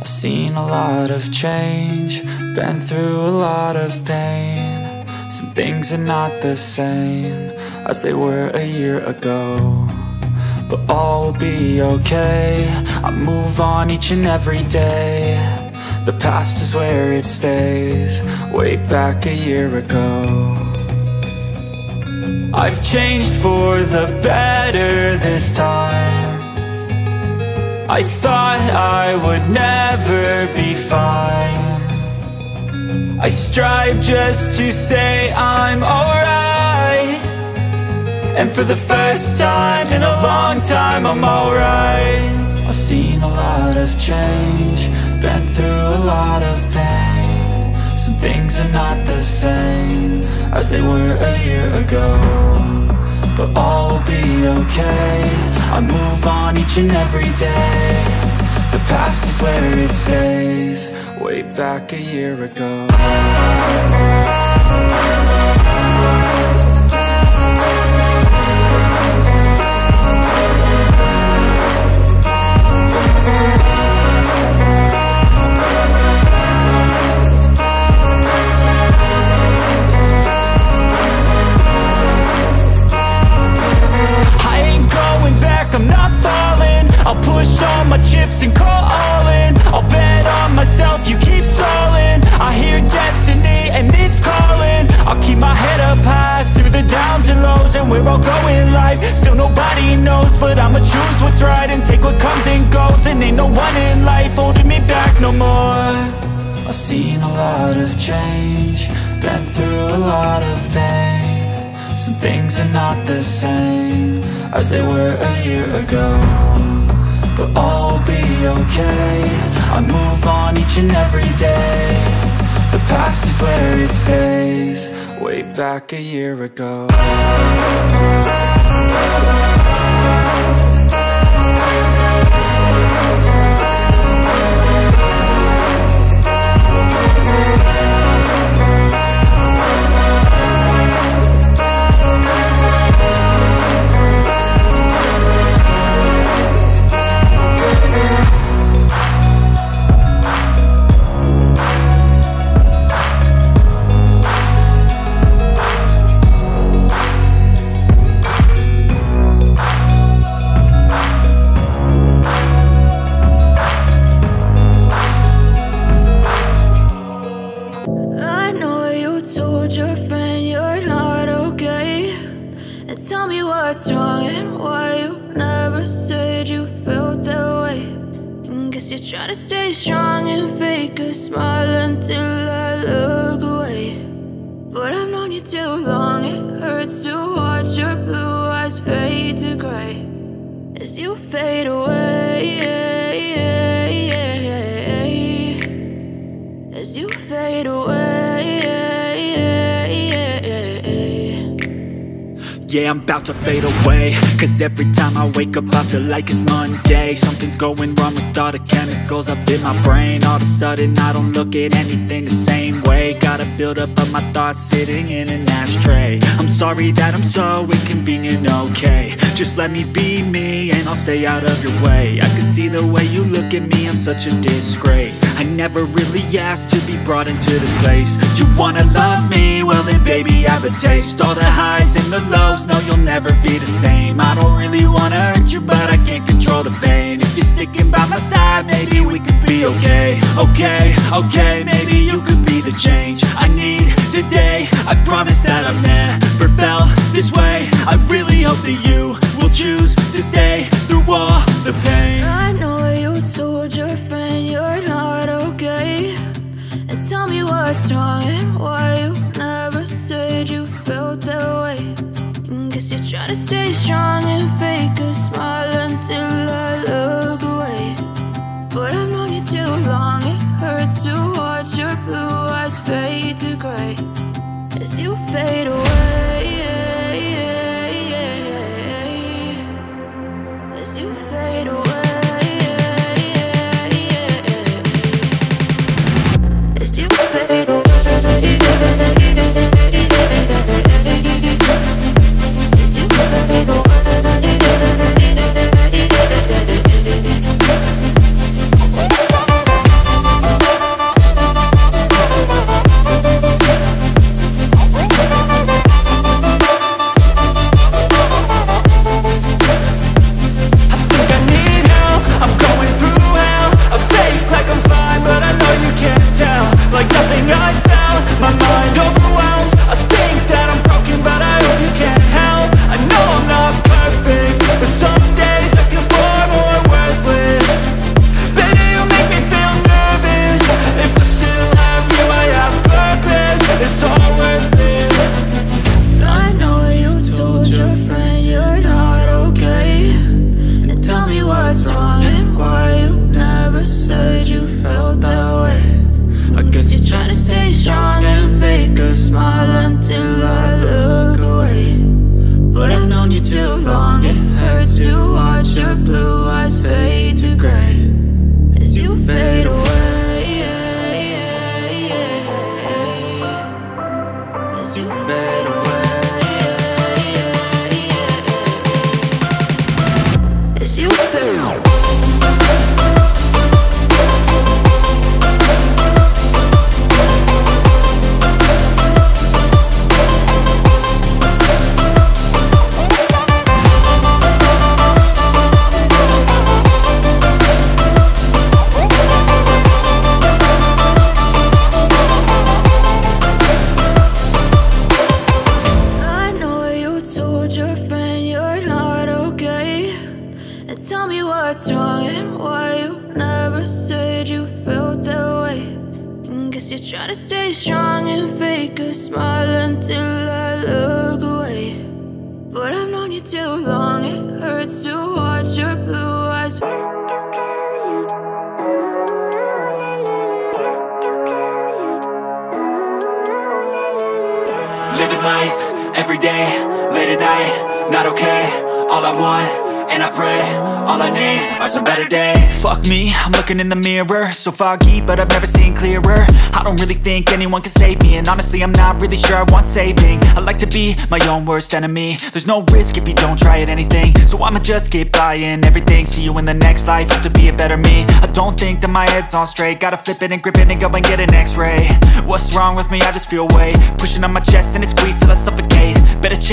I've seen a lot of change, been through a lot of pain. Some things are not the same as they were a year ago, but all will be okay. I move on each and every day. The past is where it stays, way back a year ago. I've changed for the better this time. I thought I would never be fine. I strive just to say I'm alright, and for the first time in a long time I'm alright. I've seen a lot of change, been through a lot of pain. Some things are not the same as they were a year ago, but all will be okay. I move on each and every day. The past is where it stays, way back a year ago. I'm not falling, I'll push all my chips and call all in. I'll bet on myself, you keep stalling. I hear destiny and it's calling. I'll keep my head up high through the downs and lows, and where I'll go in life, still nobody knows. But I'ma choose what's right and take what comes and goes, and ain't no one in life holding me back no more. I've seen a lot of change, been through a lot of pain. Some things are not the same as they were a year ago, but all will be okay. I move on each and every day. The past is where it stays, way back a year ago. Try to stay strong and fake a smile until I look away. But I've known you too long, it hurts to watch your blue eyes fade to gray as you fade away, as you fade away. Yeah, I'm about to fade away, cause every time I wake up I feel like it's Monday. Something's going wrong with all the chemicals up in my brain. All of a sudden I don't look at anything the same way. Gotta build up of my thoughts sitting in an ashtray. I'm sorry that I'm so inconvenient, okay. Just let me be me and I'll stay out of your way. I can see the way you look at me, I'm such a disgrace. I never really asked to be brought into this place. You wanna love me? Well then baby I have a taste. All the highs and the lows, no, you'll never be the same. I don't really wanna hurt you, but I can't control the pain. If you're sticking by my side, maybe we could be okay. Okay, maybe you could be the change I need today. I promise that I've never felt this way. I really hope that you will choose to stay through all the pain. I know you told your friend you're not okay, and tell me what's wrong and why you never said you felt that way. Guess you're trying to stay strong and fake a smile until I look away. But I've known you too long, it hurts to watch your blue eyes fade to gray as you fade away, as you fade away, as you fade away. As you fade away. you're trying to stay strong and fake a smile until I look away. But I've known you too long, it hurts to watch your blue eyes. Living life, every day, late at night, not okay. All I want, and I pray, all I need are some better days. Fuck me, I'm looking in the mirror, so foggy, but I've never seen clearer. I don't really think anyone can save me, and honestly I'm not really sure I want saving. I like to be my own worst enemy. There's no risk if you don't try at anything, so I'ma just keep buying everything. See you in the next life, have to be a better me. I don't think that my head's on straight, gotta flip it and grip it and go and get an x-ray. What's wrong with me? I just feel weight pushing on my chest and it squeezes till I suffocate. Better change